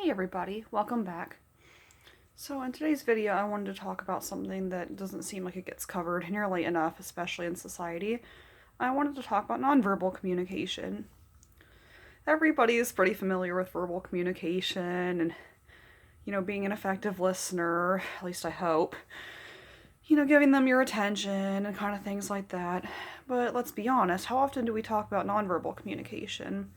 Hey everybody, welcome back. So in today's video I wanted to talk about something that doesn't seem like it gets covered nearly enough, especially in society. I wanted to talk about nonverbal communication. Everybody is pretty familiar with verbal communication and, being an effective listener, at least I hope. Giving them your attention and kind of things like that. But let's be honest, how often do we talk about nonverbal communication?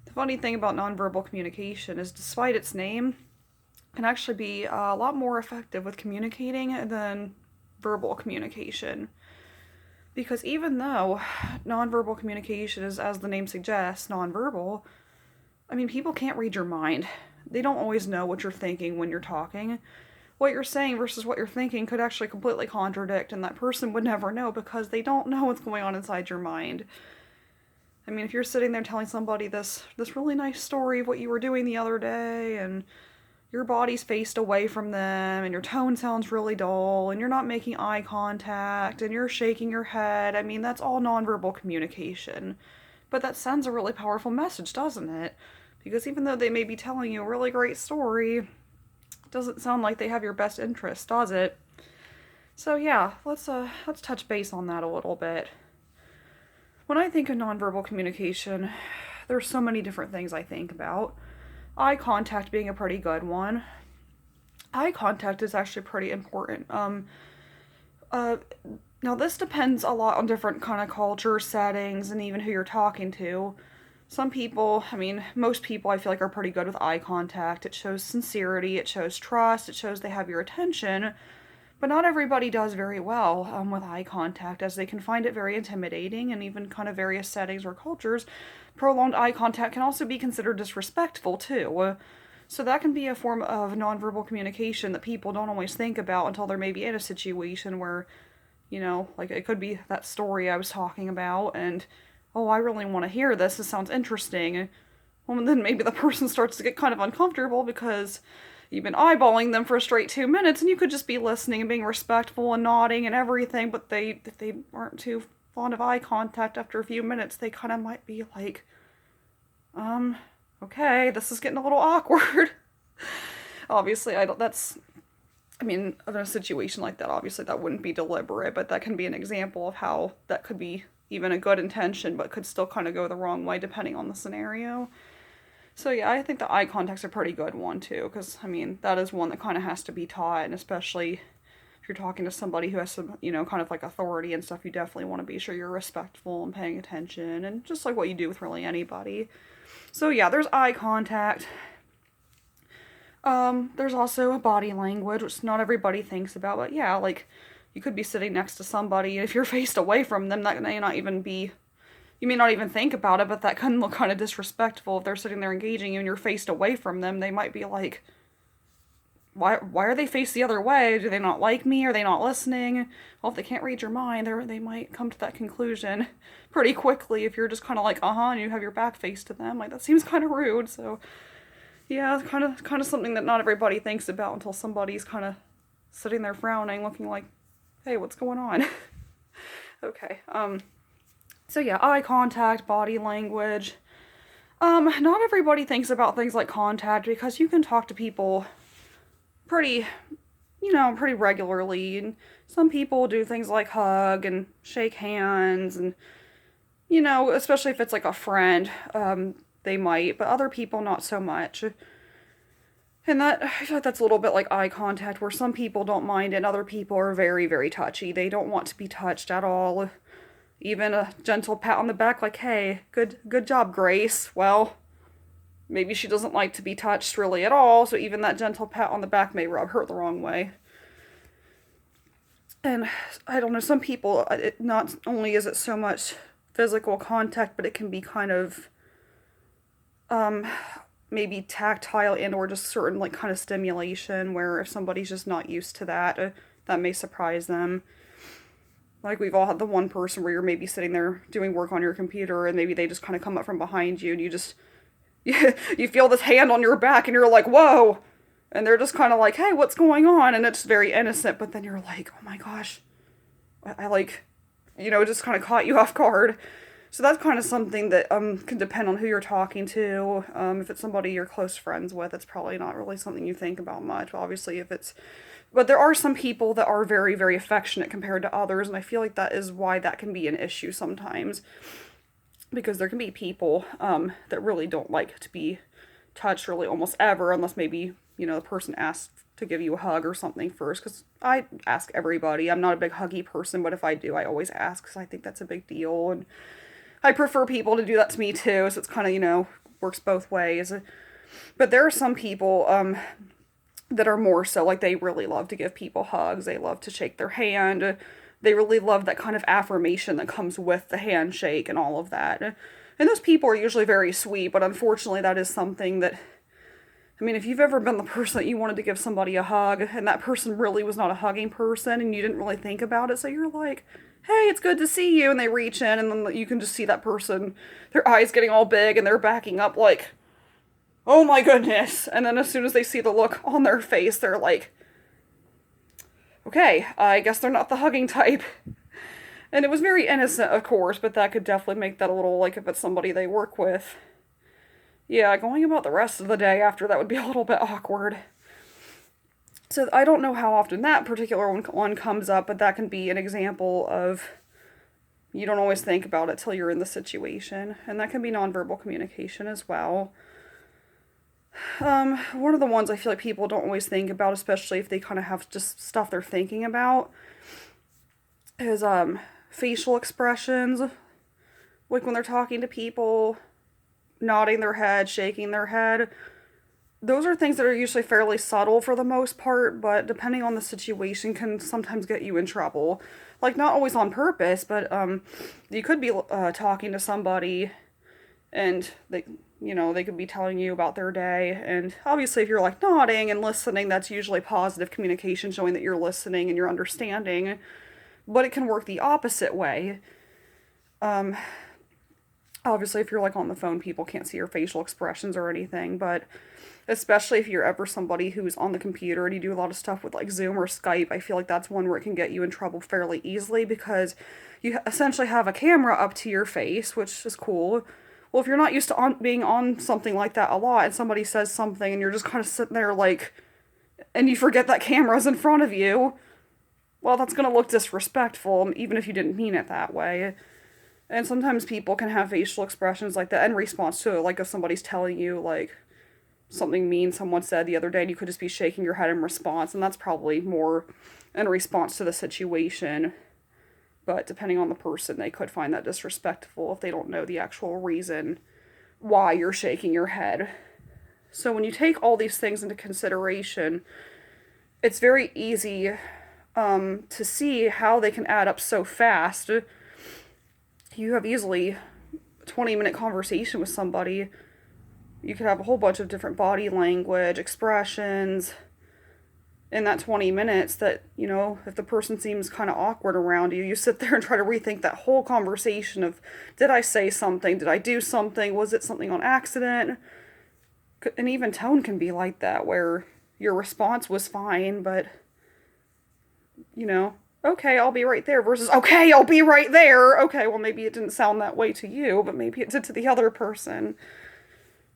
The funny thing about nonverbal communication is, despite its name, it can actually be a lot more effective with communicating than verbal communication. Because even though nonverbal communication is, as the name suggests, nonverbal, people can't read your mind. They don't always know what you're thinking when you're talking. What you're saying versus what you're thinking could actually completely contradict, and that person would never know because they don't know what's going on inside your mind. If you're sitting there telling somebody this really nice story of what you were doing the other day, and your body's faced away from them, and your tone sounds really dull, and you're not making eye contact, and you're shaking your head, that's all nonverbal communication. But that sends a really powerful message, doesn't it? Because even though they may be telling you a really great story, it doesn't sound like they have your best interest, does it? So yeah, let's touch base on that a little bit. When I think of nonverbal communication, there's so many different things I think about. Eye contact being a pretty good one. Eye contact is actually pretty important. Now this depends a lot on different kind of culture, settings, and even who you're talking to. Some people, most people I feel like are pretty good with eye contact. It shows sincerity, it shows trust, it shows they have your attention. But not everybody does very well with eye contact, as they can find it very intimidating, and even kind of various settings or cultures, prolonged eye contact can also be considered disrespectful too. So that can be a form of nonverbal communication that people don't always think about until they're maybe in a situation where, like it could be that story I was talking about, and, oh, I really want to hear this, sounds interesting. Well, and then maybe the person starts to get kind of uncomfortable because you've been eyeballing them for a straight 2 minutes, and you could just be listening and being respectful and nodding and everything, but if they aren't too fond of eye contact after a few minutes, they kind of might be like, okay, this is getting a little awkward. Obviously, in a situation like that, obviously that wouldn't be deliberate, but that can be an example of how that could be even a good intention, but could still kind of go the wrong way depending on the scenario. So yeah, I think the eye contact's a pretty good one too, because, that is one that kind of has to be taught, and especially if you're talking to somebody who has some, kind of like authority and stuff, you definitely want to be sure you're respectful and paying attention, and just like what you do with really anybody. So yeah, there's eye contact. There's also body language, which not everybody thinks about, but yeah, like, you could be sitting next to somebody, and if you're faced away from them, that may not even be, you may not even think about it, but that can look kind of disrespectful. If they're sitting there engaging you and you're faced away from them, they might be like, why are they faced the other way? Do they not like me? Are they not listening? Well, if they can't read your mind, they might come to that conclusion pretty quickly if you're just kind of like, and you have your back faced to them. Like, that seems kind of rude. So yeah, it's kind of something that not everybody thinks about until somebody's kind of sitting there frowning, looking like, hey, what's going on? Okay, so yeah, eye contact, body language. Not everybody thinks about things like contact, because you can talk to people pretty regularly, and some people do things like hug and shake hands, and, especially if it's like a friend, they might, but other people not so much. And I feel like that's a little bit like eye contact, where some people don't mind and other people are very, very touchy. They don't want to be touched at all. Even a gentle pat on the back like, hey, good job, Grace. Well, maybe she doesn't like to be touched really at all, so even that gentle pat on the back may rub her the wrong way. And I don't know, some people, not only is it so much physical contact, but it can be kind of maybe tactile and or just certain like kind of stimulation, where if somebody's just not used to that, that may surprise them. Like, we've all had the one person where you're maybe sitting there doing work on your computer, and maybe they just kind of come up from behind you, and you feel this hand on your back, and you're like, whoa! And they're just kind of like, hey, what's going on? And it's very innocent, but then you're like, oh my gosh, I just kind of caught you off guard. So that's kind of something that can depend on who you're talking to. If it's somebody you're close friends with, it's probably not really something you think about much. Obviously, but there are some people that are very, very affectionate compared to others, and I feel like that is why that can be an issue sometimes. Because there can be people that really don't like to be touched really almost ever, unless maybe, the person asks to give you a hug or something first. Because I ask everybody. I'm not a big huggy person, but if I do, I always ask because I think that's a big deal. And I prefer people to do that to me too, so it's kind of, works both ways. But there are some people that are more so, like, they really love to give people hugs. They love to shake their hand. They really love that kind of affirmation that comes with the handshake and all of that. And those people are usually very sweet, but unfortunately that is something that, if you've ever been the person that you wanted to give somebody a hug, and that person really was not a hugging person, and you didn't really think about it, so you're like, hey, it's good to see you, and they reach in, and then you can just see that person, their eyes getting all big, and they're backing up like, oh my goodness. And then as soon as they see the look on their face, they're like, okay, I guess they're not the hugging type. And it was very innocent, of course, but that could definitely make that a little, like, if it's somebody they work with. Yeah, going about the rest of the day after that would be a little bit awkward. So I don't know how often that particular one comes up, but that can be an example of you don't always think about it till you're in the situation. And that can be nonverbal communication as well. One of the ones I feel like people don't always think about, especially if they kind of have just stuff they're thinking about, is facial expressions. Like when they're talking to people, nodding their head, shaking their head. Those are things that are usually fairly subtle for the most part, but depending on the situation can sometimes get you in trouble. Like, not always on purpose, but you could be talking to somebody and they could be telling you about their day, and obviously if you're like nodding and listening, that's usually positive communication, showing that you're listening and you're understanding. But it can work the opposite way. Obviously if you're like on the phone, people can't see your facial expressions or anything, but especially if you're ever somebody who's on the computer and you do a lot of stuff with like Zoom or Skype, I feel like that's one where it can get you in trouble fairly easily, because you essentially have a camera up to your face, which is cool. Well, if you're not used to being on something like that a lot, and somebody says something and you're just kind of sitting there like, and you forget that camera's in front of you, well, that's going to look disrespectful, even if you didn't mean it that way. And sometimes people can have facial expressions like that in response to it, like if somebody's telling you, like, something mean someone said the other day, and you could just be shaking your head in response, and that's probably more in response to the situation. But depending on the person, they could find that disrespectful if they don't know the actual reason why you're shaking your head. So when you take all these things into consideration, it's very easy to see how they can add up so fast. You have easily a 20-minute conversation with somebody. You could have a whole bunch of different body language, expressions in that 20 minutes that, if the person seems kind of awkward around you, you sit there and try to rethink that whole conversation of, did I say something? Did I do something? Was it something on accident? And even tone can be like that, where your response was fine, but, okay, I'll be right there, versus, okay, I'll be right there. Okay, well, maybe it didn't sound that way to you, but maybe it did to the other person.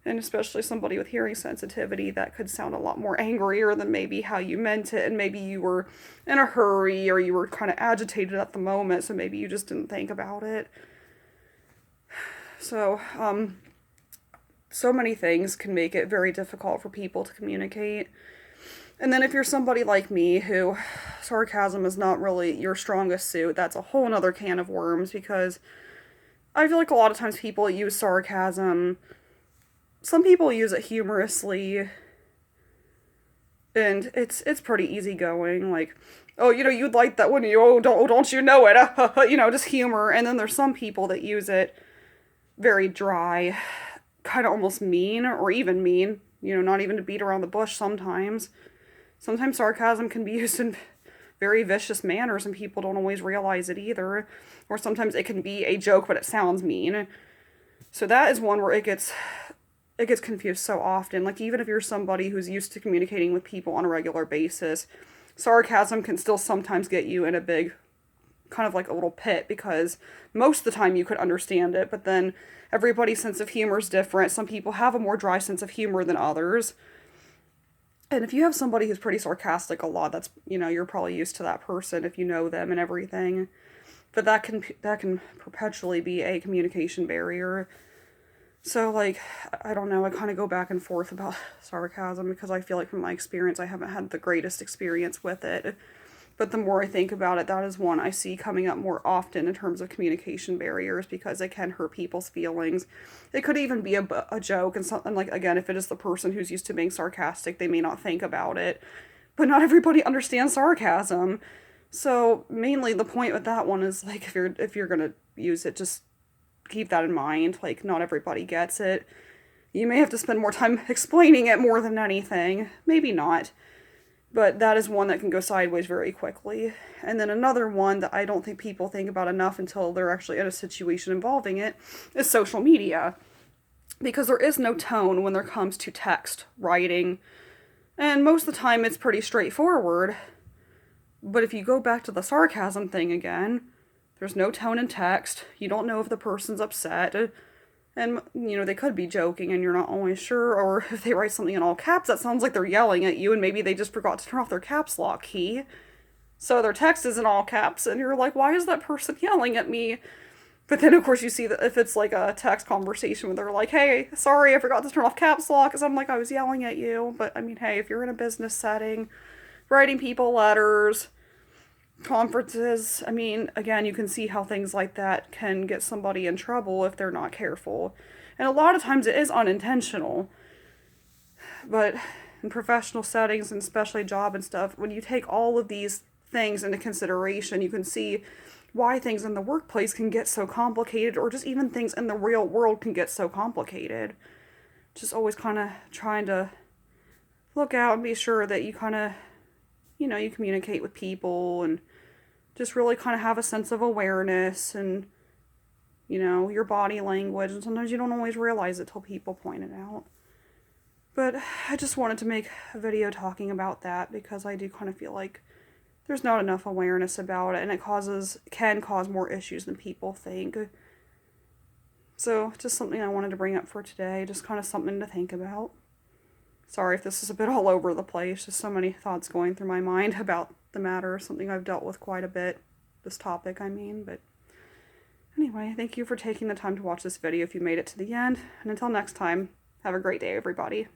And especially somebody with hearing sensitivity, that could sound a lot more angrier than maybe how you meant it, and maybe you were in a hurry, or you were kind of agitated at the moment, so maybe you just didn't think about it. So, so many things can make it very difficult for people to communicate. And then if you're somebody like me, who sarcasm is not really your strongest suit, that's a whole nother can of worms, because I feel like a lot of times people use sarcasm. Some people use it humorously, and it's pretty easygoing, like, oh, you'd like that, wouldn't you? Oh, don't you know it? Just humor. And then there's some people that use it very dry, kind of almost mean, or even mean, not even to beat around the bush sometimes. Sometimes sarcasm can be used in very vicious manners, and people don't always realize it either. Or sometimes it can be a joke, but it sounds mean. So that is one where it gets confused so often. Like, even if you're somebody who's used to communicating with people on a regular basis, sarcasm can still sometimes get you in a big kind of like a little pit, because most of the time you could understand it, but then everybody's sense of humor is different. Some people have a more dry sense of humor than others. And if you have somebody who's pretty sarcastic a lot, that's, you're probably used to that person if you know them and everything. But that can perpetually be a communication barrier. So, like, I don't know, I kind of go back and forth about sarcasm, because I feel like from my experience, I haven't had the greatest experience with it. But the more I think about it, that is one I see coming up more often in terms of communication barriers, because it can hurt people's feelings. It could even be a joke, and something like, again, if it is the person who's used to being sarcastic, they may not think about it. But not everybody understands sarcasm. So mainly the point with that one is, like, if you're gonna use it, just keep that in mind. Like, not everybody gets it. You may have to spend more time explaining it more than anything. Maybe not. But that is one that can go sideways very quickly. And then another one that I don't think people think about enough until they're actually in a situation involving it is social media. Because there is no tone when there comes to text, writing, and most of the time it's pretty straightforward. But if you go back to the sarcasm thing again, there's no tone in text. You don't know if the person's upset. And, they could be joking and you're not always sure. Or if they write something in all caps, that sounds like they're yelling at you, and maybe they just forgot to turn off their caps lock key. So their text is in all caps, and you're like, why is that person yelling at me? But then, of course, you see that if it's like a text conversation where they're like, hey, sorry, I forgot to turn off caps lock, because I'm like, I was yelling at you. But, I mean, hey, if you're in a business setting, writing people letters, conferences, I mean, again, you can see how things like that can get somebody in trouble if they're not careful. And a lot of times it is unintentional. But in professional settings, and especially job and stuff, when you take all of these things into consideration, you can see why things in the workplace can get so complicated, or just even things in the real world can get so complicated. Just always kind of trying to look out and be sure that you kind of, you communicate with people, and just really kind of have a sense of awareness, and, your body language. And sometimes you don't always realize it till people point it out. But I just wanted to make a video talking about that, because I do kind of feel like there's not enough awareness about it, and it can cause more issues than people think. So, just something I wanted to bring up for today, just kind of something to think about. Sorry if this is a bit all over the place, just so many thoughts going through my mind about the matter, something I've dealt with quite a bit, this topic, I mean. But anyway, thank you for taking the time to watch this video if you made it to the end, and until next time, have a great day, everybody.